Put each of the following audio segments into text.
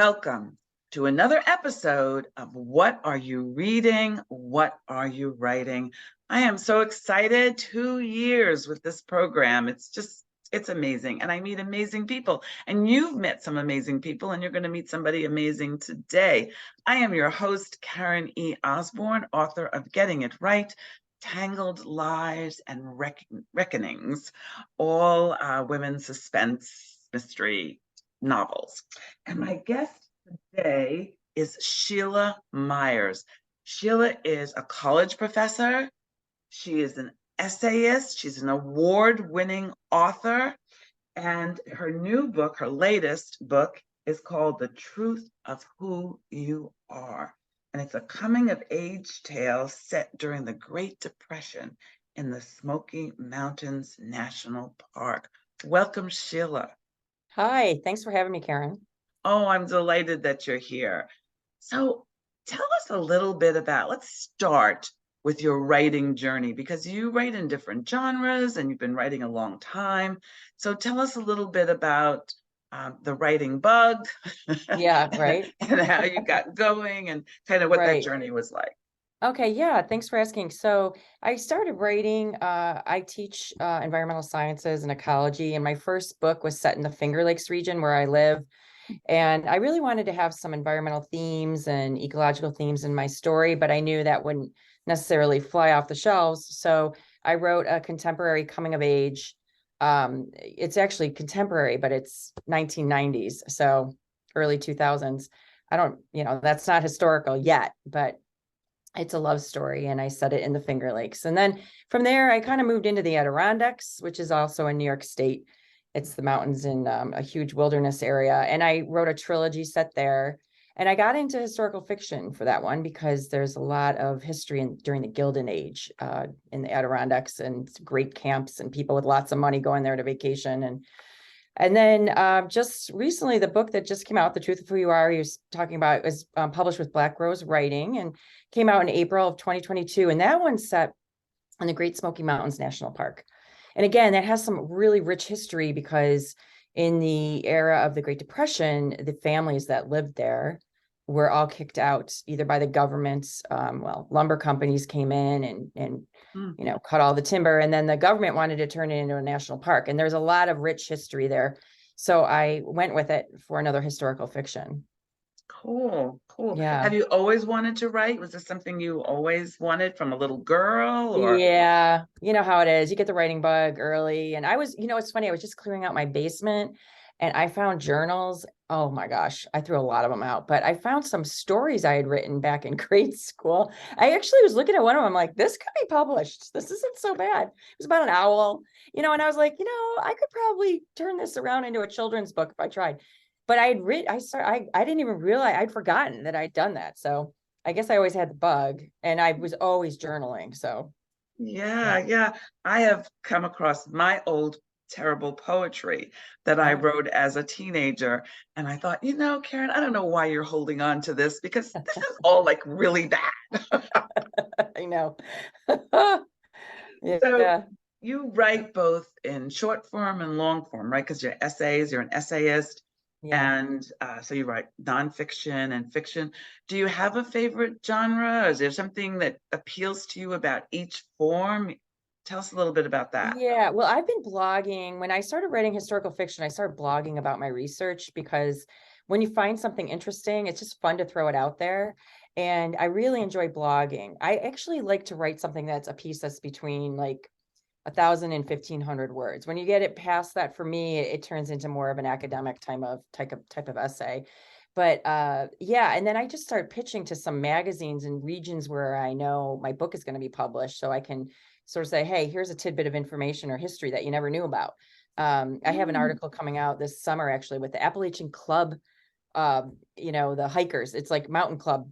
Welcome to another episode of What Are You Reading? What Are You Writing? I am so excited. 2 years with this program. It's amazing. And I meet amazing people. And you've met some amazing people, and you're going to meet somebody amazing today. I am your host, Karen E. Osborne, author of Getting It Right, Tangled Lives and Reckonings, all women's suspense mystery novels. And my guest today is Sheila Myers. Sheila is a college professor. She is an essayist. She's an award-winning author. And her new book, her latest book, is called The Truth of Who You Are. And it's a coming-of-age tale set during the Great Depression in the Smoky Mountains National Park. Welcome, Sheila. Hi, thanks for having me, Karen. Oh, I'm delighted that you're here. So tell us a little bit let's start with your writing journey, because you write in different genres and you've been writing a long time. So tell us a little bit about the writing bug. Yeah, right. And how you got going and kind of what that Right. journey was like. Okay, yeah, thanks for asking. So I started writing, I teach environmental sciences and ecology, and my first book was set in the Finger Lakes region where I live. And I really wanted to have some environmental themes and ecological themes in my story, but I knew that wouldn't necessarily fly off the shelves. So I wrote a contemporary coming of age. It's actually contemporary, but it's 1990s, so early 2000s. I don't, that's not historical yet, but it's a love story, and I set it in the Finger Lakes. And then from there, I kind of moved into the Adirondacks, which is also in New York State. It's the mountains in a huge wilderness area. And I wrote a trilogy set there. And I got into historical fiction for that one because there's a lot of history during the Gilded Age in the Adirondacks, and great camps and people with lots of money going there to vacation. And then just recently, the book that just came out, The Truth of Who You Are, he was talking about, was published with Black Rose Writing and came out in April of 2022. And that one's set in the Great Smoky Mountains National Park. And again, that has some really rich history because in the era of the Great Depression, the families that lived there were all kicked out either by the governments. Lumber companies came in and cut all the timber, and then the government wanted to turn it into a national park. And there's a lot of rich history there. So I went with it for another historical fiction. Cool. Yeah. Have you always wanted to write? Was this something you always wanted from a little girl, or? Yeah, you know how it is. You get the writing bug early. And I was, it's funny, I was just clearing out my basement and I found journals. Oh my gosh, I threw a lot of them out, but I found some stories I had written back in grade school. I actually was looking at one of them, like, this could be published. This isn't so bad. It was about an owl, and I was like, I could probably turn this around into a children's book if I tried. But I didn't even realize I'd forgotten that I'd done that. So I guess I always had the bug, and I was always journaling. So Yeah. I have come across my old terrible poetry that I wrote as a teenager. And I thought, Karen, I don't know why you're holding on to this, because this is all like really bad. I know. So Yeah. you write both in short form and long form, right? Because you're an essayist. Yeah. And so you write nonfiction and fiction. Do you have a favorite genre? Is there something that appeals to you about each form? Tell us a little bit about that. Yeah. Well, I've been blogging. When I started writing historical fiction, I started blogging about my research because when you find something interesting, it's just fun to throw it out there. And I really enjoy blogging. I actually like to write something that's a piece that's between like 1,000 and 1,500 words. When you get it past that, for me, it turns into more of an academic type of essay. But yeah, and then I just started pitching to some magazines in regions where I know my book is going to be published, so I can sort of say, hey, here's a tidbit of information or history that you never knew about. I have an article coming out this summer actually with the Appalachian Club, the hikers. It's like mountain club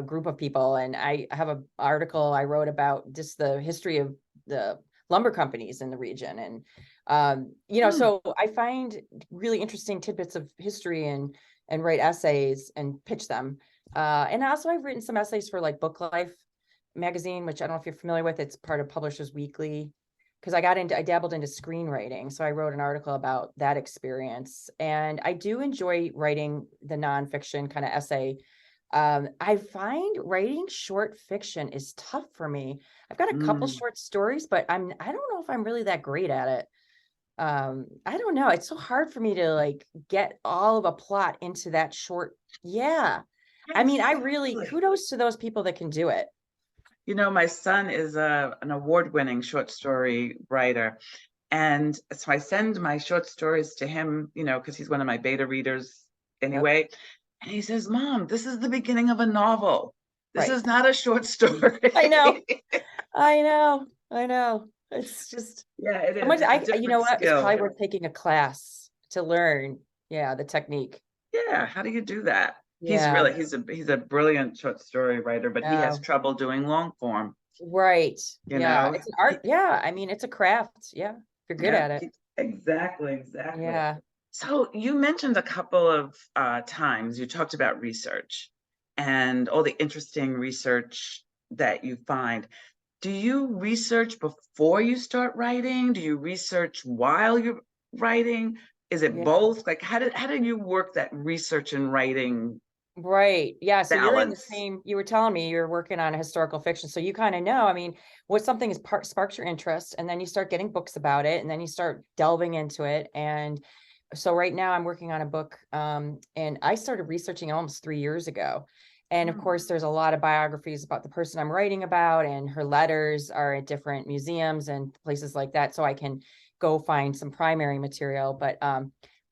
group of people, and I have an article I wrote about just the history of the lumber companies in the region. And so I find really interesting tidbits of history and write essays and pitch them. And also I've written some essays for like Book Life magazine, which I don't know if you're familiar with. It's part of Publishers Weekly. because I dabbled into screenwriting. So I wrote an article about that experience. And I do enjoy writing the nonfiction kind of essay. I find writing short fiction is tough for me. I've got a couple Mm. short stories, but I don't know if I'm really that great at it. I don't know. It's so hard for me to like get all of a plot into that short. Yeah. I mean, I really Exactly. kudos to those people that can do it. You know, my son is an award-winning short story writer. And so I send my short stories to him, you know, because he's one of my beta readers Yep. anyway. And he says, Mom, this is the beginning of a novel. This Right. is not a short story. I know. I know. I know. It's just Yeah, it how is. much It's a you know different what? It's skill. probably worth taking a class to learn. Yeah, the technique. Yeah, how do you do that? He's Yeah. really he's a brilliant short story writer, but he has No. trouble doing long form, Right. you Yeah. know? It's an art. Yeah. I mean, it's a craft. Yeah. If you're good Yeah, at it. exactly, exactly. Yeah. So you mentioned a couple of times you talked about research and all the interesting research that you find. Do you research before you start writing? Do you research while you're writing? Is it Yeah. both? Like how did you work that research and writing Right. Yeah. So you're in the balance? same, you were telling me you're working on a historical fiction. So you kind of know, I mean, what something is sparks your interest, and then you start getting books about it, and then you start delving into it. And so right now I'm working on a book, and I started researching almost 3 years ago. And of Hmm. course, there's a lot of biographies about the person I'm writing about, and her letters are at different museums and places like that. So I can go find some primary material. But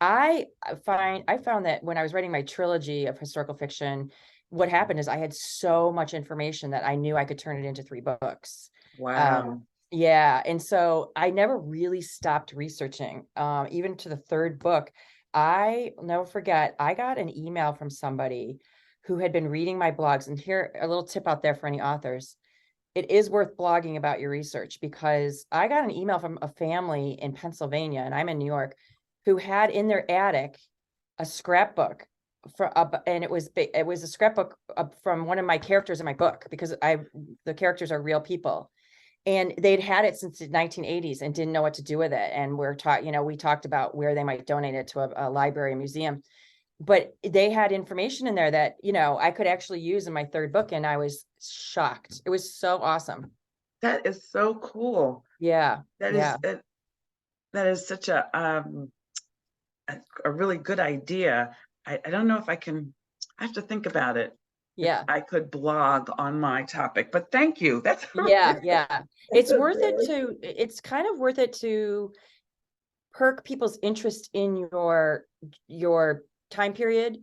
I found that when I was writing my trilogy of historical fiction, what happened is I had so much information that I knew I could turn it into 3 books. Wow. Yeah, and so I never really stopped researching. Even to the third book, I'll never forget, I got an email from somebody who had been reading my blogs. And here, a little tip out there for any authors. It is worth blogging about your research, because I got an email from a family in Pennsylvania, and I'm in New York, who had in their attic a scrapbook and it was a scrapbook from one of my characters in my book, because the characters are real people, and they'd had it since the 1980s and didn't know what to do with it. And we talked about where they might donate it to a library, a museum, but they had information in there that, I could actually use in my third book. And I was shocked. It was so awesome. That is so cool. Yeah. That is Yeah. that is such a really good idea. I don't know if I can, I have to think about it if Yeah. I could blog on my topic, but thank you. That's Yeah. Yeah. that's a It's kind of worth it to perk people's interest in your time period,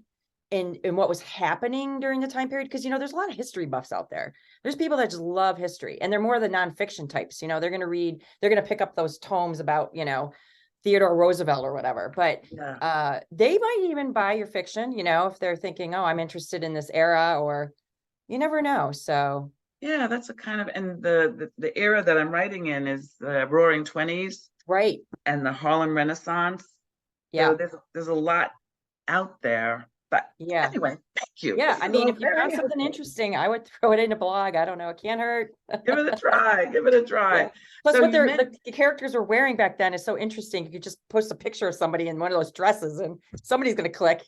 and what was happening during the time period. Because there's a lot of history buffs out there. There's people that just love history, and they're more the nonfiction types. They're going to pick up those tomes about Theodore Roosevelt or whatever. But yeah. they might even buy your fiction, if they're thinking, oh, I'm interested in this era, or you never know. So Yeah, that's a kind of, and the era that I'm writing in is the Roaring Twenties right. and the Harlem Renaissance. So Yeah. there's a lot out there. But Yeah. anyway, thank you. Yeah, This I is mean, all if you very found something helpful. interesting, I would throw it in a blog. I don't know. It can't hurt. Give it a try. Give it a Yeah. try. Plus, So what you meant the characters were wearing back then is so interesting. You could just post a picture of somebody in one of those dresses, and somebody's going to click.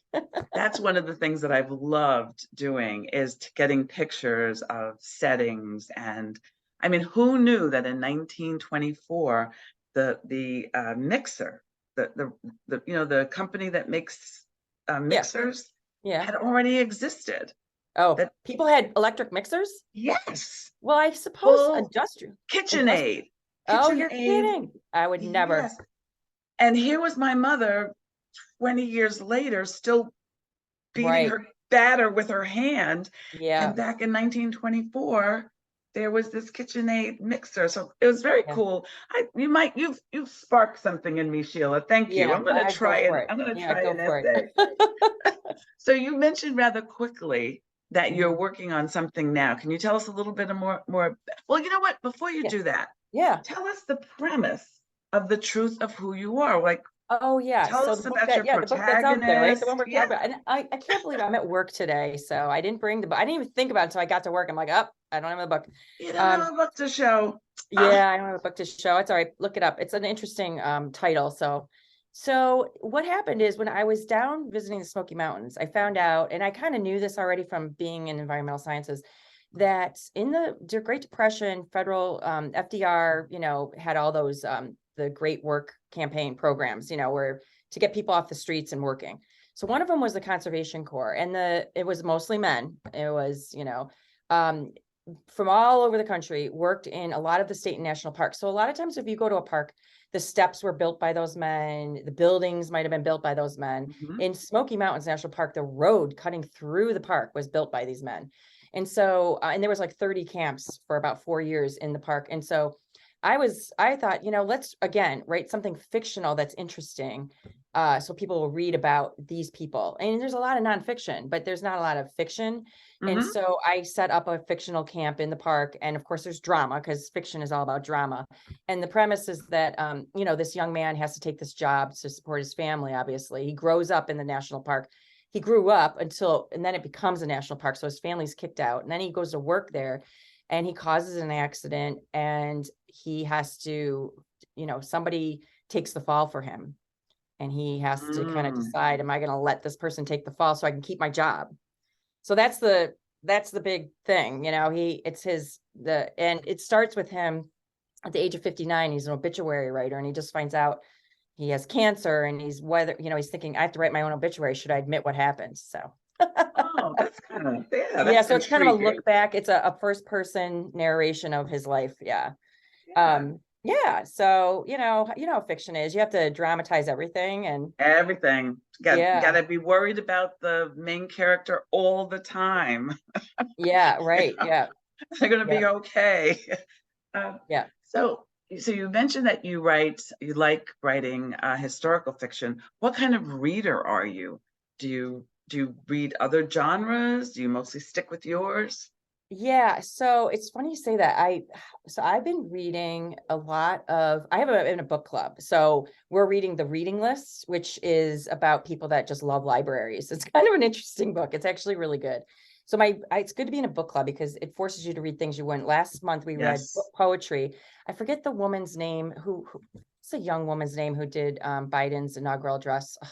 that's one of the things that I've loved doing is getting pictures of settings. And I mean, who knew that in 1924 the mixer, the company that makes Yeah. mixers Yeah. had already existed. Oh, That people had electric mixers? yes, Well, I suppose full industrial. KitchenAid, Oh, you're KitchenAid, kidding. I would never. yes. And here was my mother 20 years later still beating Right. her batter with her hand. And Yeah. back in 1924, there was this KitchenAid mixer. So it was very Yeah. cool. You've sparked something in me, Sheila. Thank you. Yeah. I go for it. I'm gonna Yeah, try go an for essay. it. So you mentioned rather quickly that you're Mhm. working on something now. Can you tell us a little bit more? Well, you know what? Before you Yeah. do that, Yeah. tell us the premise of the truth of who you are. Like, Oh yeah. Tell So us about your the book that's out there, right? The one protagonist. we're Yeah. talking about. And I can't believe I'm at work today. So I didn't bring the book. I didn't even think about it until I got to work. I'm like, oh, I don't have the book. You don't Um, have a book to show. Ah, yeah, I don't have a book to show. It's all right. Look it up. It's an interesting title. So what happened is when I was down visiting the Smoky Mountains, I found out, and I kind of knew this already from being in environmental sciences, that in the Great Depression, federal FDR, had all those the Great Work campaign programs, where to get people off the streets and working. So one of them was the Conservation Corps, and it was mostly men. It was, um, from all over the country, worked in a lot of the state and national parks. So a lot of times if you go to a park, the steps were built by those men, the buildings might have been built by those men. mhm. In Smoky Mountains National Park, the road cutting through the park was built by these men. And so, and there was like 30 camps for about 4 years in the park. And so I thought, let's again write something fictional that's interesting. So people will read about these people. And there's a lot of nonfiction, but there's not a lot of fiction. And Mhm. so I set up a fictional camp in the park. And of course, there's drama because fiction is all about drama. And the premise is that, this young man has to take this job to support his family. Obviously, he grows up in the national park. He grew up and then it becomes a national park. So his family's kicked out. And then he goes to work there and he causes an accident and he has to, somebody takes the fall for him. And he has to kind of Mm. decide, am I going to let this person take the fall so I can keep my job? So that's the big thing, and it starts with him at the age of 59. He's an obituary writer and he just finds out he has cancer and he's thinking, I have to write my own obituary. Should I admit what happened? So Oh, that's kind of, yeah, yeah, that's so it's kind of a intriguing. look back. It's a first person narration of his life. Yeah. Yeah. Yeah. So, how fiction is. You have to dramatize everything and Everything. Got yeah. to be worried about the main character all the time. Yeah, You right. know, Yeah. they're going to Yeah. be okay. Yeah. So, so you mentioned that you like writing historical fiction. What kind of reader are you? Do you read other genres? Do you mostly stick with yours? Yeah, so it's funny you say that. I've been reading a lot of I have in a book club. So we're reading the reading list, which is about people that just love libraries. It's kind of an interesting book. It's actually really good. So it's good to be in a book club because it forces you to read things you wouldn't. Last month we read Yes. poetry. I forget the woman's name it's a young woman's name who did Biden's inaugural address. Ugh,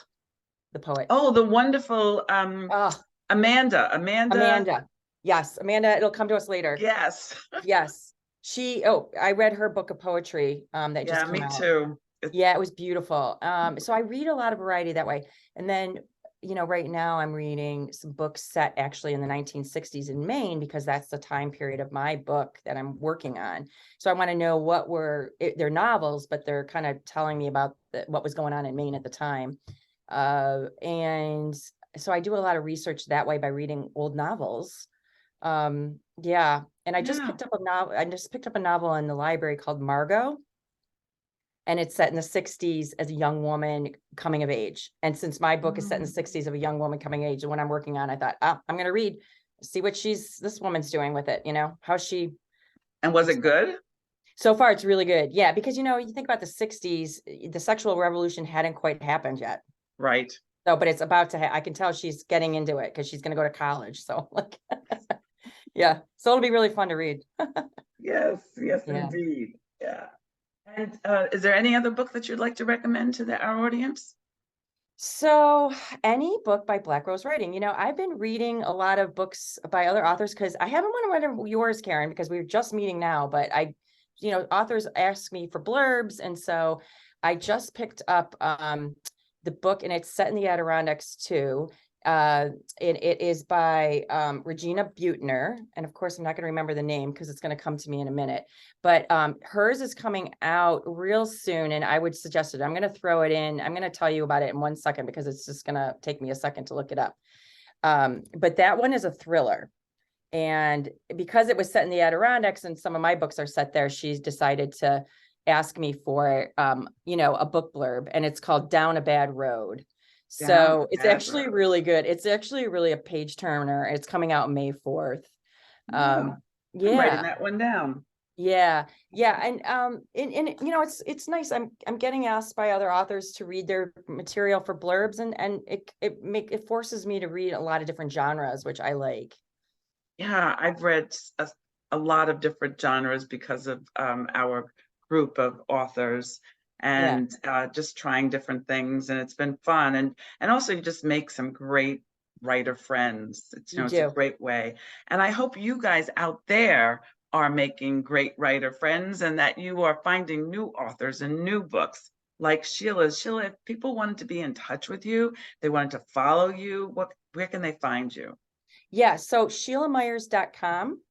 the poet. Oh, the wonderful Oh, Amanda. Amanda. Amanda. Yes, Amanda, it'll come to us later. Yes. Yes. I read her book of poetry that Yeah, just came me out. too. Yeah, it was beautiful. So I read a lot of variety that way. And then, right now I'm reading some books set actually in the 1960s in Maine because that's the time period of my book that I'm working on. So I want to know they're novels, but they're kind of telling me about what was going on in Maine at the time. And so I do a lot of research that way by reading old novels. Yeah, and Yeah. I just picked up a novel in the library called Margot, and it's set in the 60s as a young woman coming of age. And since my book is set in the Mm. 60s of a young woman coming of age, and when I'm working on, I thought, I'm going to read, see what this woman's doing with it, how she. And was it good? So far it's really good. Yeah, because you think about the 60s, the sexual revolution hadn't quite happened yet. Right. So, but it's about to I can tell she's getting into it because she's going to go to college. So like, yeah, so it'll be really fun to read. Yes, yes, Yeah. indeed. Yeah. And is there any other book that you'd like to recommend to our audience? So any book by Black Rose Writing, I've been reading a lot of books by other authors because I haven't want to read yours, Karen, because we're just meeting now, but authors ask me for blurbs. And so I just picked up the book and it's set in the Adirondacks too. And it is by Regina Butner. And of course, I'm not going to remember the name because it's going to come to me in a minute. But hers is coming out real soon. And I would suggest it. I'm going to throw it in. I'm going to tell you about it in 1 second because it's just going to take me a second to look it up. But that one is a thriller. And because it was set in the Adirondacks and some of my books are set there, she's decided to ask me for, a book blurb, and it's called Down a Bad Road. Down So a it's Bad actually Road. really good. It's actually really a page turner. It's coming out May 4th. Yeah, I'm writing Yeah. that one down. Yeah, yeah, and you know, it's nice. I'm getting asked by other authors to read their material for blurbs, and it forces me to read a lot of different genres, which I like. Yeah, I've read a lot of different genres because of our group of authors, Yeah, and just trying different things, and it's been fun. And also you just make some great writer friends. It's, you it's a do. great way. And I hope you guys out there are making great writer friends, and that you are finding new authors and new books like Sheila. Sheila, if people wanted to be in touch with you, they wanted to follow you, where can they find you? Yeah, so SheilaMyers.com,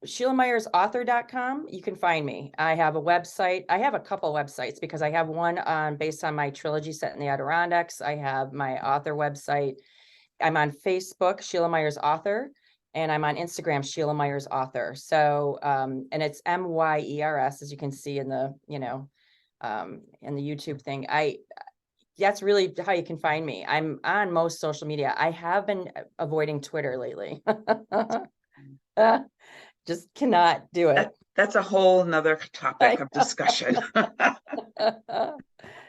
SheilaMyersAuthor.com, you can find me. I have a website. I have a couple websites because I have one on based on my trilogy set in the Adirondacks. I have my author website. I'm on Facebook, Sheila Myers Author, and I'm on Instagram, Sheila Myers Author. So, and it's Myers, as you can see in the, in the YouTube thing. That's really how you can find me. I'm on most social media. I have been avoiding Twitter lately. Just cannot do it. That's a whole nother topic of discussion.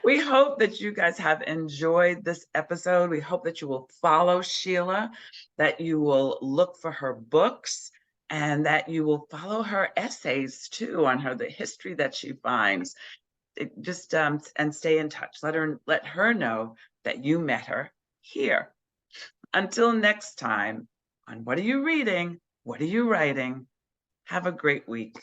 We hope that you guys have enjoyed this episode. We hope that you will follow Sheila, that you will look for her books, and that you will follow her essays too on the history that she finds. Just and stay in touch. Let her know that you met her here. Until next time, on What Are You Reading? What Are You Writing? Have a great week.